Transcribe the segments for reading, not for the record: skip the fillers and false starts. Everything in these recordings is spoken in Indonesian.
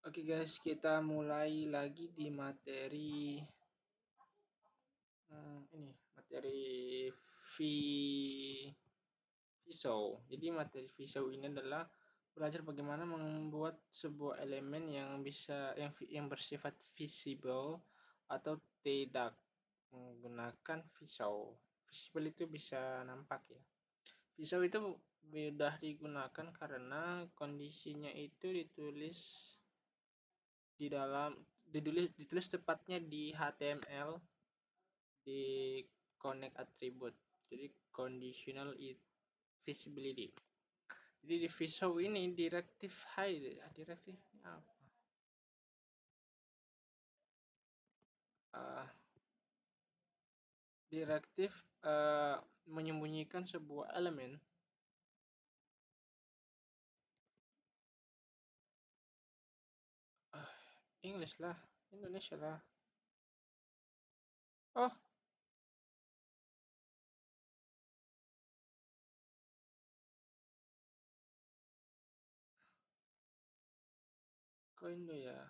Oke guys, kita mulai lagi di materi ini materi Visio. Jadi materi Visio ini adalah belajar bagaimana membuat sebuah elemen yang bersifat visible atau tidak menggunakan Visio. Visible itu bisa nampak ya. Visio itu mudah digunakan karena kondisinya itu di dalam ditulis tepatnya di HTML di connect attribute, jadi conditional visibility. Jadi di visual ini directive hide, directive apa uh, directive menyembunyikan sebuah elemen. English lah, Indonesia lah. Oh, kok Indo ya.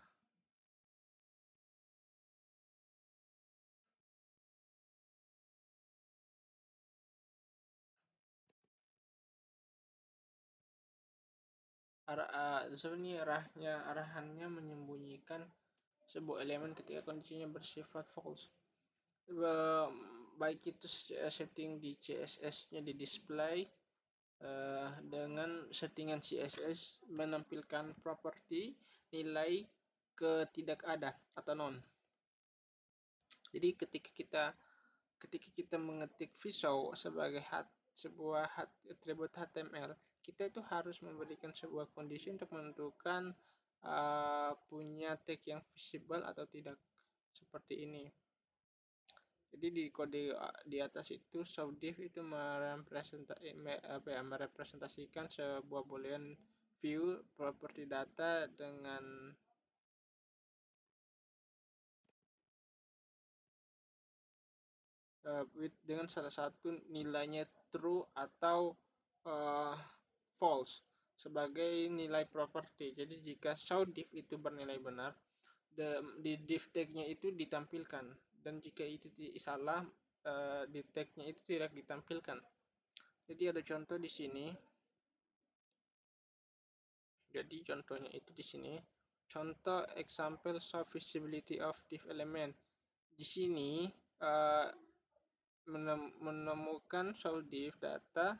Sebenarnya arahannya menyembunyikan sebuah elemen ketika kondisinya bersifat false. Baik itu setting di CSS-nya di display dengan settingan CSS menampilkan properti nilai ketidak ada atau non. Jadi ketika kita mengetik Visio sebagai sebuah atribut HTML, kita itu harus memberikan sebuah kondisi untuk menentukan punya tag yang visible atau tidak, seperti ini. Jadi di kode di atas itu showDiv itu merepresentasikan sebuah boolean view property data dengan salah satu nilainya true atau uh, false sebagai nilai property. Jadi jika showDiv itu bernilai benar, di div tag-nya itu ditampilkan, dan jika itu salah, di tag-nya itu tidak ditampilkan. Jadi ada contoh di sini. Jadi contohnya itu di sini. Contoh example show visibility of div element. Di sini uh, menemukan show div data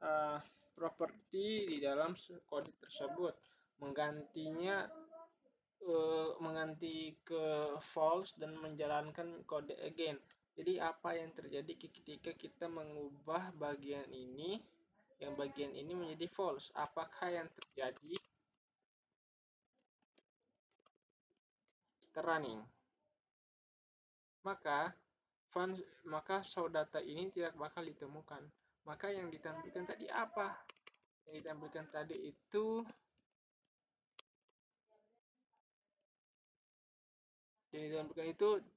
uh, properti di dalam kode tersebut, mengganti ke false dan menjalankan kode again. Jadi apa yang terjadi ketika kita mengubah bagian ini, yang bagian ini menjadi false? Apakah yang terjadi? Running. Maka show data ini tidak bakal ditemukan. Maka yang ditampilkan tadi apa? Yang ditampilkan tadi itu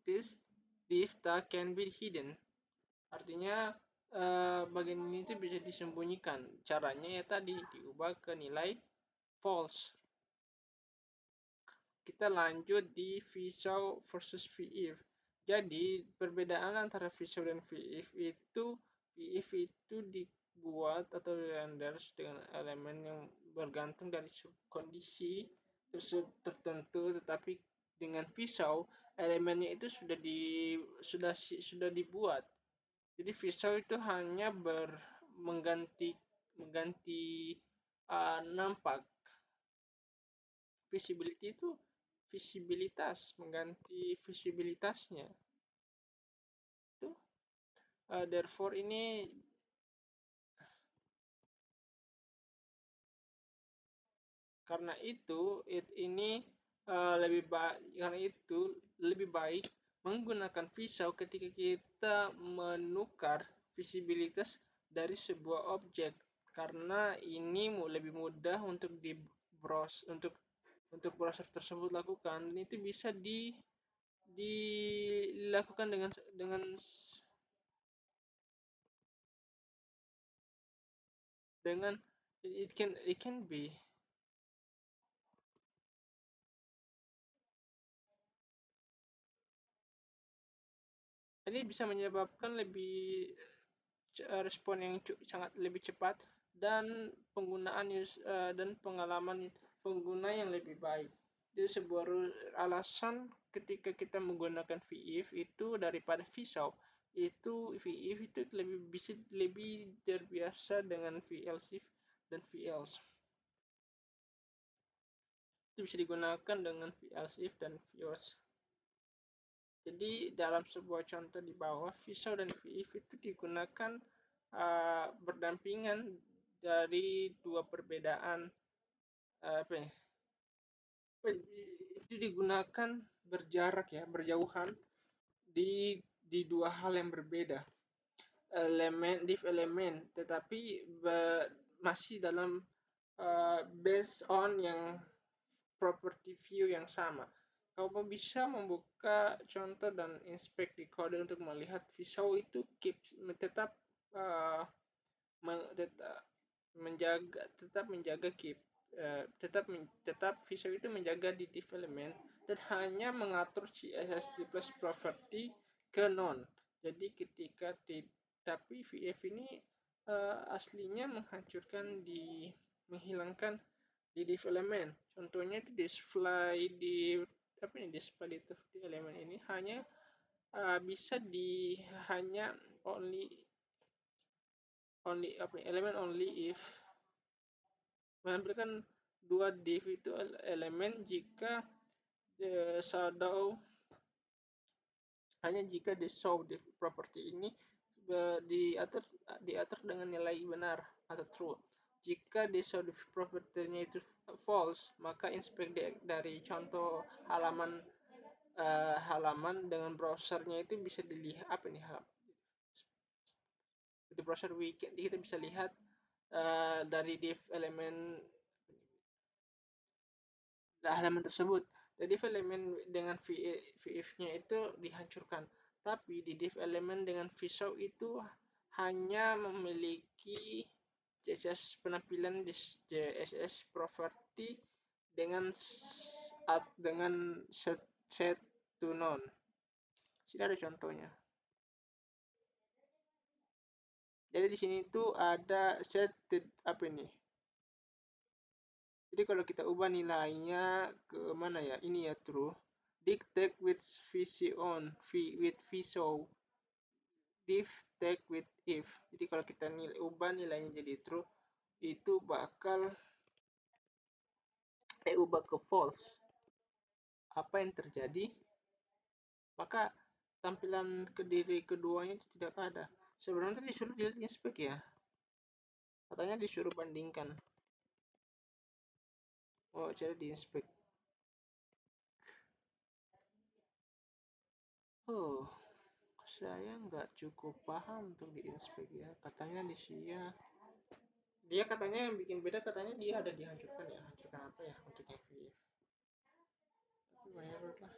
this div tag can be hidden. Artinya bagian ini itu bisa disembunyikan. Caranya ya tadi diubah ke nilai false. Kita lanjut di Visio versus VIF. Jadi perbedaan antara Visio dan VIF itu dibuat atau render dengan elemen yang bergantung dari kondisi tertentu, tetapi dengan Visio elemennya itu sudah dibuat. Jadi Visio itu hanya mengganti nampak. Visibility itu mengganti visibilitasnya. Itu therefore ini karena itu lebih baik menggunakan Visio ketika kita menukar visibilitas dari sebuah objek, karena ini lebih mudah untuk untuk browser tersebut lakukan, dan itu bisa dilakukan dengan it can be Ini bisa menyebabkan respon yang sangat lebih cepat dan pengalaman pengguna yang lebih baik. Jadi sebuah alasan ketika kita menggunakan VIF itu daripada VSOP itu VIF itu lebih terbiasa dengan VLSIF dan VLS. Itu bisa digunakan dengan VLSIF dan VOS. Jadi dalam sebuah contoh di bawah, VSOP dan VIF itu digunakan berdampingan dari dua perbedaan itu digunakan berjauhan di dua hal yang berbeda, div elemen, tetapi masih dalam based on yang property view yang sama. Kamu bisa membuka contoh dan inspect di kode untuk melihat visual itu tetap menjaga tetap visual itu menjaga di div element dan hanya mengatur CSS plus property ke non. Jadi ketika tapi VF ini aslinya menghilangkan di div element. Contohnya itu display di elemen ini hanya bisa hanya elemen only if menampilkan dua div itu elemen jika hanya jika the show div property ini diatur dengan nilai benar atau true. Jika the show div property-nya itu false, maka inspect dari contoh halaman dengan browsernya itu bisa dilihat di browser wiki kita bisa lihat dari div elemen halaman tersebut. Jadi div elemen dengan VIF-nya itu dihancurkan. Tapi di div elemen dengan visual itu hanya memiliki CSS penampilan di CSS property dengan set to none. Sini ada contohnya. Jadi di sini tuh ada set to Jadi kalau kita ubah nilainya ke mana ya? Ini ya true. Div tag with with viso. Div tag with if. Jadi kalau kita ubah nilainya jadi true, itu bakal ubah ke false. Apa yang terjadi? Maka tampilan keduanya itu tidak ada. Sebenarnya disuruh dilihat inspect ya. Katanya disuruh bandingkan. Oh, jadi di inspect. Oh, saya nggak cukup paham untuk di inspect ya. Katanya dia katanya yang bikin beda, katanya dia ada dihancurkan ya. Hancurkan apa ya untuk yang VF? Tapi banyak lah.